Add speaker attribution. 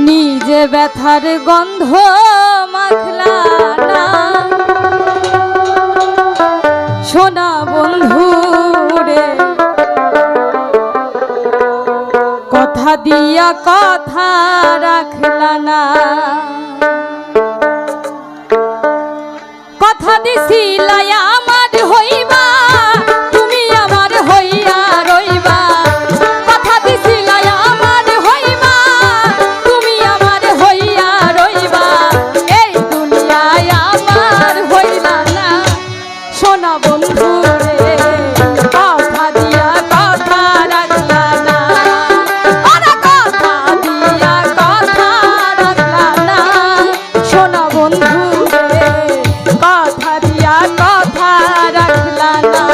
Speaker 1: নিজে ব্যথার গন্ধ মাখলা না সোনা বন্ধু রে, কথা দিয়া কথা রাখলা না। কথা দিছিলা আমার হইবা, তুমি আমার হইয়া রইবা। কথা দিছিলা আমার হইবা, তুমি আমার হইয়া রইবা। এই দুনিয়ায় আমার হইলা না সোনা বন্ধু রে, কথা দিয়া কথা রাখলা না। ওরে কথা দিয়া কথা রাখলা না সোনা বন্ধু রে, কথা দিয়া কথা রাখলা না।